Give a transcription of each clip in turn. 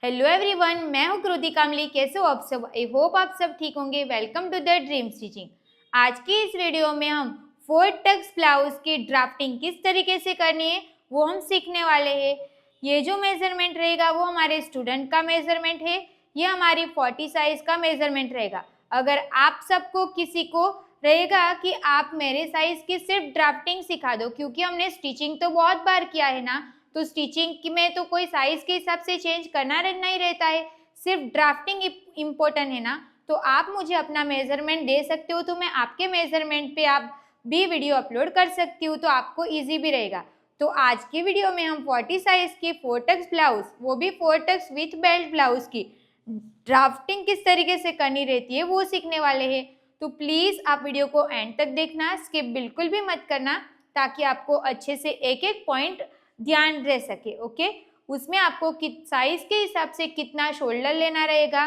Hello everyone, मैं हूं कृति कामली। कैसे हो आप सब? आई होप आप सब ठीक होंगे। Welcome to the Dream Stitching. आज की इस वीडियो में हम 4 टक्स ब्लाउज की ड्राफ्टिंग किस तरीके से करनी है वो हम सीखने वाले हैं। ये जो मेजरमेंट रहेगा वो हमारे स्टूडेंट का मेजरमेंट है। ये हमारी 40 साइज का मेजरमेंट रहेगा। अगर आप सबको किसी को रहेगा कि आप मेरे साइज की सिर्फ ड्राफ्टिंग सिखा दो, क्योंकि हमने स्टिचिंग तो बहुत बार किया है ना, तो स्टिचिंग में तो कोई साइज के हिसाब से चेंज करना नहीं रहता है, सिर्फ ड्राफ्टिंग इम्पोर्टेंट है ना। तो आप मुझे अपना मेजरमेंट दे सकते हो, तो मैं आपके मेजरमेंट पे आप भी वीडियो अपलोड कर सकती हूँ, तो आपको इजी भी रहेगा। तो आज की वीडियो में हम 40 साइज की 4 टक्स ब्लाउज, वो भी 4 टक्स विथ बेल्ट ब्लाउज की ड्राफ्टिंग किस तरीके से करनी रहती है वो सीखने वाले हैं। तो प्लीज आप वीडियो को एंड तक देखना, स्किप बिल्कुल भी मत करना, ताकि आपको अच्छे से एक एक पॉइंट ध्यान रह सके। ओके, उसमें आपको साइज के हिसाब से कितना शोल्डर लेना रहेगा,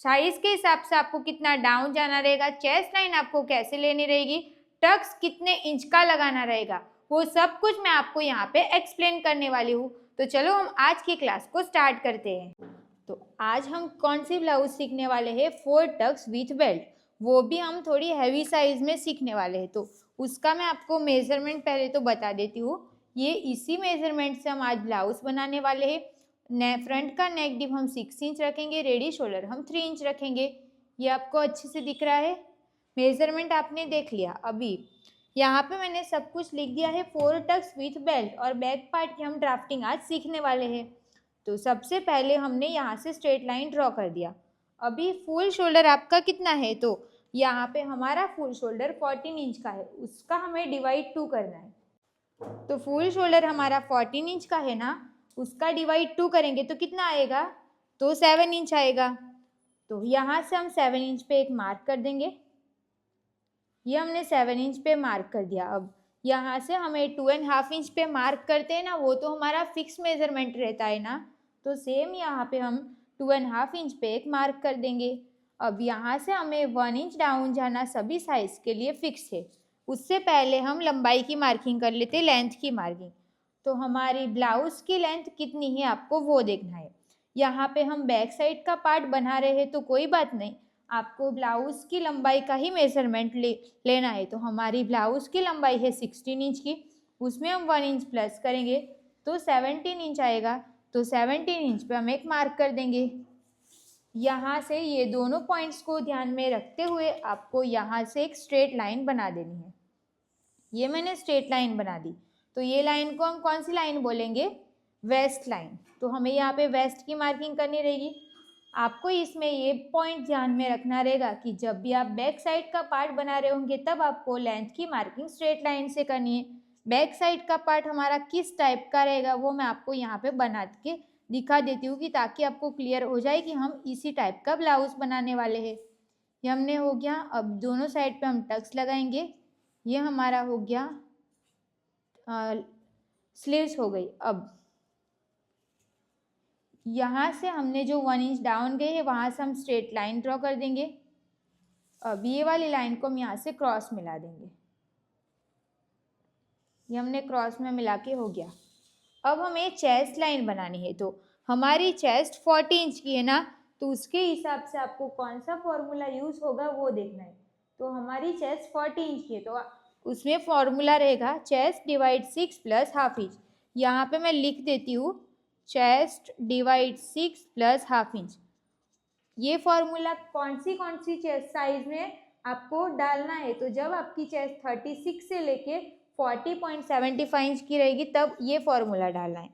साइज के हिसाब से आपको कितना डाउन जाना रहेगा, चेस्ट लाइन आपको कैसे लेनी रहेगी, टक्स कितने इंच का लगाना रहेगा, वो सब कुछ मैं आपको यहाँ पे एक्सप्लेन करने वाली हूँ। तो चलो हम आज की क्लास को स्टार्ट करते हैं। तो आज हम कौन सी ब्लाउज सीखने वाले हैं? 4 टक्स विथ बेल्ट, वो भी हम थोड़ी हैवी साइज में सीखने वाले हैं। तो उसका मैं आपको मेजरमेंट पहले तो बता देती हूँ। ये इसी मेजरमेंट से हम आज ब्लाउज बनाने वाले हैं। फ्रंट का नेक डिप हम 6 इंच रखेंगे, रेडी शोल्डर हम 3 इंच रखेंगे। ये आपको अच्छे से दिख रहा है। मेजरमेंट आपने देख लिया। अभी यहाँ पे मैंने सब कुछ लिख दिया है। 4 टक्स विथ बेल्ट और बैक पार्ट की हम ड्राफ्टिंग आज सीखने वाले हैं। तो सबसे पहले हमने यहाँ से स्ट्रेट लाइन ड्रॉ कर दिया। अभी फुल शोल्डर आपका कितना है? तो यहाँ पे हमारा फुल शोल्डर 14 इंच का है, उसका हमें डिवाइड 2 करना है। तो फुल शोल्डर हमारा 14 इंच का है ना, उसका डिवाइड 2 करेंगे तो कितना आएगा? तो 7 इंच आएगा। तो यहाँ से हम 7 इंच पे एक मार्क कर देंगे। ये हमने 7 इंच पे मार्क कर दिया। अब यहाँ से हमें 2.5 इंच पे मार्क करते हैं ना, वो तो हमारा फिक्स मेजरमेंट रहता है ना, तो सेम यहाँ पे हम 2.5 इंच पे एक मार्क कर देंगे। अब यहाँ से हमें 1 इंच डाउन जाना सभी साइज के लिए फिक्स है। उससे पहले हम लंबाई की मार्किंग कर लेते, लेंथ की मार्किंग। तो हमारी ब्लाउज की लेंथ कितनी है आपको वो देखना है। यहाँ पे हम बैक साइड का पार्ट बना रहे हैं तो कोई बात नहीं, आपको ब्लाउज की लंबाई का ही मेजरमेंट लेना है। तो हमारी ब्लाउज की लंबाई है 16 इंच की, उसमें हम 1 इंच प्लस करेंगे तो 17 इंच आएगा। तो 17 इंच पे हम एक मार्क कर देंगे। यहाँ से ये दोनों पॉइंट्स को ध्यान में रखते हुए आपको यहाँ से एक स्ट्रेट लाइन बना देनी है। ये मैंने स्ट्रेट लाइन बना दी। तो ये लाइन को हम कौन सी लाइन बोलेंगे? Waist line. तो हमें यहाँ पे वेस्ट की मार्किंग करनी रहेगी। आपको इसमें ये पॉइंट ध्यान में रखना रहेगा कि जब भी आप बैक साइड का पार्ट बना रहे होंगे तब आपको लेंथ की मार्किंग स्ट्रेट लाइन से करनी है। बैक साइड का पार्ट हमारा किस टाइप का रहेगा वो मैं आपको यहाँ पे बना के दिखा देती हूँ, कि ताकि आपको क्लियर हो जाए कि हम इसी टाइप का ब्लाउज बनाने वाले हैं। ये हमने हो गया। अब दोनों साइड पे हम टक्स लगाएंगे। ये हमारा हो गया, स्लीव्स हो गई। अब यहाँ से हमने जो 1 इंच डाउन गए हैं वहाँ से हम स्ट्रेट लाइन ड्रॉ कर देंगे। अब ये वाली लाइन को हम यहाँ से क्रॉस मिला देंगे। ये हमने क्रॉस में मिला के हो गया। अब हमें चेस्ट लाइन बनानी है। तो हमारी चेस्ट 40 इंच की है ना, तो उसके हिसाब से आपको कौन सा फॉर्मूला यूज होगा वो देखना है। तो हमारी चेस्ट 40 इंच की है तो उसमें फॉर्मूला रहेगा chest divide 6 plus half inch. यहाँ पे मैं लिख देती हूँ chest divide 6 plus half inch. ये फॉर्मूला कौन सी चेस्ट साइज में आपको डालना है? तो जब आपकी चेस्ट 36 से लेके 40.75 इंच की रहेगी तब ये फॉर्मूला डालना है।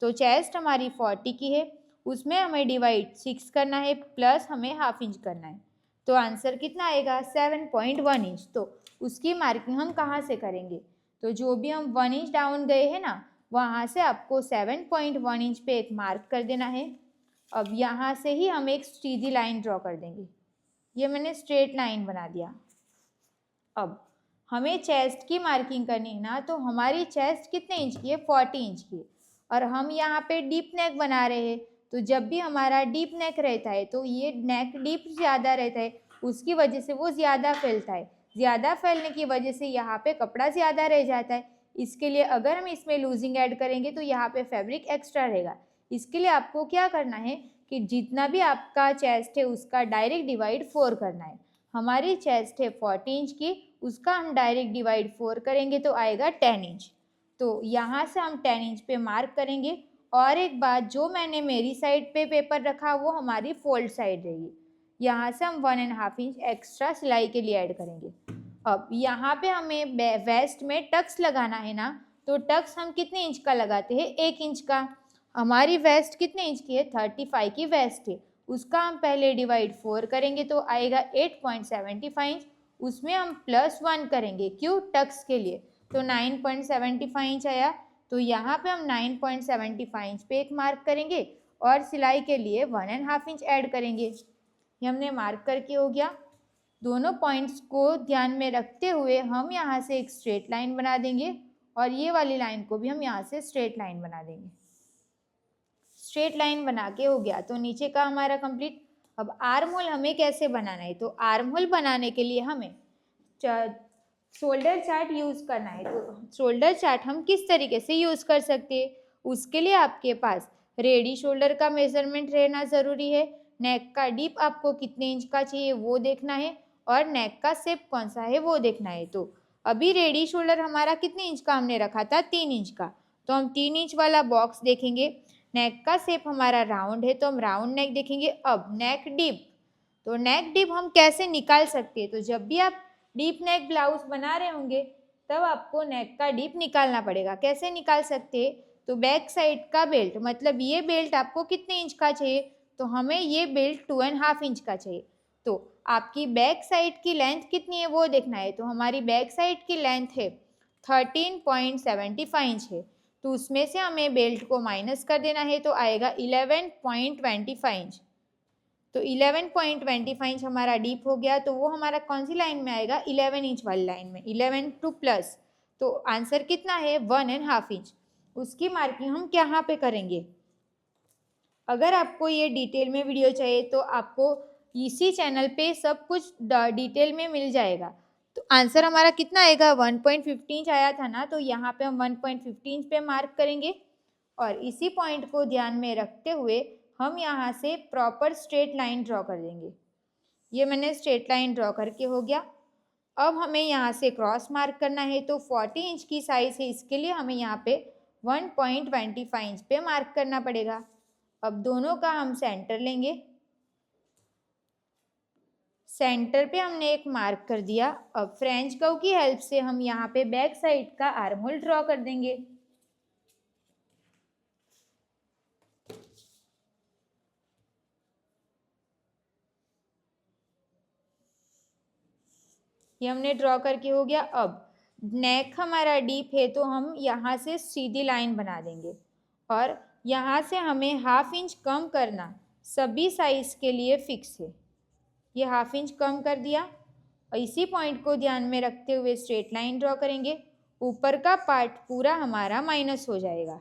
तो चेस्ट हमारी 40 की है, उसमें हमें डिवाइड 6 करना है प्लस हमें हाफ इंच करना है। तो आंसर कितना आएगा? 7.1 इंच। तो उसकी मार्किंग हम कहाँ से करेंगे? तो जो भी हम 1 इंच डाउन गए हैं ना, वहाँ से आपको 7.1 इंच पे एक मार्क कर देना है। अब यहाँ से ही हम एक सीधी लाइन ड्रॉ कर देंगे। ये मैंने स्ट्रेट लाइन बना दिया। अब हमें चेस्ट की मार्किंग करनी है ना, तो हमारी चेस्ट कितने इंच की है? 40 इंच की। और हम यहाँ पे डीप नेक बना रहे हैं, तो जब भी हमारा डीप नेक रहता है तो ये नेक डीप ज़्यादा रहता है, उसकी वजह से वो ज़्यादा फैलता है। ज़्यादा फैलने की वजह से यहाँ पे कपड़ा ज़्यादा रह जाता है। इसके लिए अगर हम इसमें लूजिंग ऐड करेंगे तो यहाँ पे फैब्रिक एक्स्ट्रा रहेगा। इसके लिए आपको क्या करना है कि जितना भी आपका चेस्ट है उसका डायरेक्ट डिवाइड 4 करना है। हमारी चेस्ट है 40 इंच की, उसका हम डायरेक्ट डिवाइड 4 करेंगे तो आएगा 10 इंच। तो यहाँ से हम 10 इंच पे मार्क करेंगे। और एक बात, जो मैंने मेरी साइड पे पेपर रखा वो हमारी फोल्ड साइड रहेगी। यहाँ से हम 1.5 इंच एक्स्ट्रा सिलाई के लिए ऐड करेंगे। अब यहाँ पे हमें वेस्ट में टक्स लगाना है ना, तो टक्स हम कितने इंच का लगाते हैं? 1 इंच का। हमारी वेस्ट कितने इंच की है? 35 की वेस्ट है, उसका हम पहले डिवाइड 4 करेंगे तो आएगा 8.75 इंच। उसमें हम +1 करेंगे, क्यों? टक्स के लिए, तो 9.75 इंच आया। तो यहाँ पे हम 9.75 इंच पे एक मार्क करेंगे और सिलाई के लिए 1.5 इंच ऐड करेंगे। ये हमने मार्क करके हो गया। दोनों पॉइंट्स को ध्यान में रखते हुए हम यहाँ से एक स्ट्रेट लाइन बना देंगे और ये वाली लाइन को भी हम यहाँ से स्ट्रेट लाइन बना देंगे। स्ट्रेट लाइन बना के हो गया, तो नीचे का हमारा कंप्लीट। अब आर्म होल हमें कैसे बनाना है? तो आर्म होल बनाने के लिए हमें शोल्डर चार्ट यूज़ करना है। तो शोल्डर चार्ट हम किस तरीके से यूज़ कर सकते हैं? उसके लिए आपके पास रेडी शोल्डर का मेजरमेंट रहना ज़रूरी है। नेक का डीप आपको कितने इंच का चाहिए वो देखना है, और नेक का शेप कौन सा है वो देखना है। तो अभी रेडी शोल्डर हमारा कितने इंच का हमने रखा था? 3 इंच का, तो हम 3 इंच वाला बॉक्स देखेंगे। नेक का शेप हमारा राउंड है तो हम राउंड नेक देखेंगे। अब नेक डीप, तो नेक डीप हम कैसे निकाल सकते हैं? तो जब भी आप डीप नेक ब्लाउज बना रहे होंगे तब आपको नेक का डीप निकालना पड़ेगा। कैसे निकाल सकते हैं? तो बैक साइड का बेल्ट, मतलब ये बेल्ट आपको कितने इंच का चाहिए? तो हमें ये बेल्ट 2.5 इंच का चाहिए। तो आपकी बैक साइड की लेंथ कितनी है वो देखना है। तो हमारी बैक साइड की लेंथ है 13.75 इंच है, तो उसमें से हमें बेल्ट को माइनस कर देना है तो आएगा 11.25 इंच। तो 11.25 इंच हमारा डीप हो गया, तो वो हमारा कौन सी लाइन में आएगा? 11 इंच वाली लाइन में। 11 टू प्लस, तो आंसर कितना है? 1.5 इंच। उसकी मार्किंग हम कहाँ पे करेंगे? अगर आपको ये डिटेल में वीडियो चाहिए तो आपको इसी चैनल पे सब कुछ डिटेल में मिल जाएगा। तो आंसर हमारा कितना आएगा? 1.15 इंच आया था ना, तो यहाँ पे हम 1.15 इंच पे मार्क करेंगे और इसी पॉइंट को ध्यान में रखते हुए हम यहाँ से प्रॉपर स्ट्रेट लाइन ड्रॉ कर देंगे। ये मैंने स्ट्रेट लाइन ड्रॉ करके हो गया। अब हमें यहाँ से क्रॉस मार्क करना है, तो 40 इंच की साइज है, इसके लिए हमें यहाँ पे 1.25 इंच पे मार्क करना पड़ेगा। अब दोनों का हम सेंटर लेंगे। सेंटर पे हमने एक मार्क कर दिया। अब फ्रेंच कर्व की हेल्प से हम यहाँ पे बैक साइड का आर्म होल ड्रॉ कर देंगे। ये हमने ड्रॉ करके हो गया। अब नेक हमारा डीप है तो हम यहाँ से सीधी लाइन बना देंगे और यहाँ से हमें 1/2 इंच कम करना सभी साइज के लिए फिक्स है। ये 1/2 इंच कम कर दिया और इसी पॉइंट को ध्यान में रखते हुए स्ट्रेट लाइन ड्रॉ करेंगे। ऊपर का पार्ट पूरा हमारा माइनस हो जाएगा।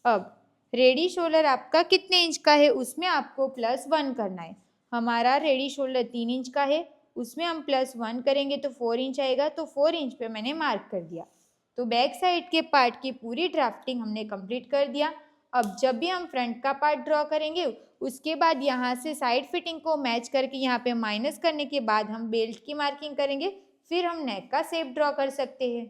अब रेडी शोल्डर आपका कितने इंच का है उसमें आपको +1 करना है। हमारा रेडी शोल्डर 3 इंच का है, उसमें हम +1 करेंगे तो 4 इंच आएगा, तो 4 इंच पे मैंने मार्क कर दिया। तो बैक साइड के पार्ट की पूरी ड्राफ्टिंग हमने कंप्लीट कर दिया। अब जब भी हम फ्रंट का पार्ट ड्रॉ करेंगे उसके बाद यहाँ से साइड फिटिंग को मैच करके यहाँ पे माइनस करने के बाद हम बेल्ट की मार्किंग करेंगे, फिर हम नेक का शेप ड्रॉ कर सकते हैं।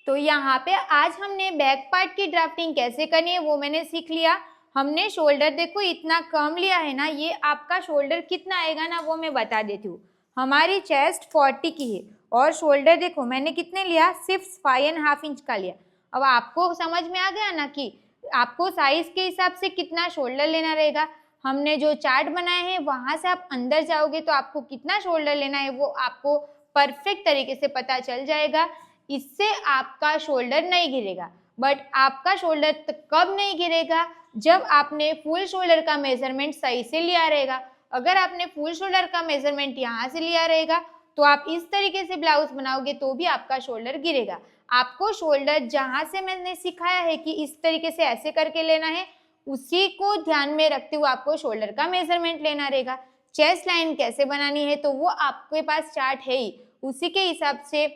तो यहाँ पे आज हमने बैक पार्ट की ड्राफ्टिंग कैसे करनी है वो मैंने सीख लिया। हमने शोल्डर देखो इतना कम लिया है ना, ये आपका शोल्डर कितना आएगा ना वो मैं बता देती हूँ। हमारी चेस्ट 40 की है और शोल्डर देखो मैंने कितने लिया? सिर्फ 5.5 इंच का लिया। अब आपको समझ में आ गया ना कि आपको साइज के हिसाब से कितना शोल्डर लेना रहेगा। हमने जो चार्ट बनाए हैं वहाँ से आप अंदर जाओगे तो आपको कितना शोल्डर लेना है वो आपको परफेक्ट तरीके से पता चल जाएगा। इससे आपका शोल्डर नहीं गिरेगा। बट आपका शोल्डर कब नहीं गिरेगा? जब आपने फुल शोल्डर का मेजरमेंट सही से लिया रहेगा। अगर आपने फुल शोल्डर का मेजरमेंट यहाँ से लिया रहेगा तो आप इस तरीके से ब्लाउज बनाओगे तो भी आपका शोल्डर गिरेगा। आपको शोल्डर जहाँ से मैंने सिखाया है कि इस तरीके से ऐसे करके लेना है, उसी को ध्यान में रखते हुए आपको शोल्डर का मेजरमेंट लेना रहेगा। चेस्ट लाइन कैसे बनानी है तो वो आपके पास चार्ट है ही, उसी के हिसाब से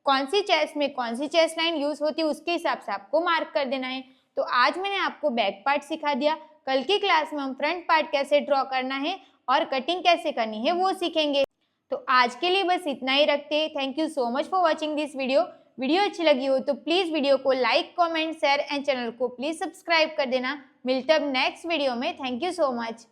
कौन सी चेस्ट में कौन सी चेस्ट लाइन यूज होती है उसके हिसाब से आपको मार्क कर देना है। तो आज मैंने आपको बैक पार्ट सिखा दिया। कल की क्लास में हम फ्रंट पार्ट कैसे ड्रॉ करना है और कटिंग कैसे करनी है वो सीखेंगे। तो आज के लिए बस इतना ही रखते हैं। Thank you so much for watching this video अच्छी लगी हो तो प्लीज़ वीडियो को like, comment, share and channel को प्लीज़ सब्सक्राइब कर देना। मिलते हैं अब नेक्स्ट वीडियो में। Thank you so much.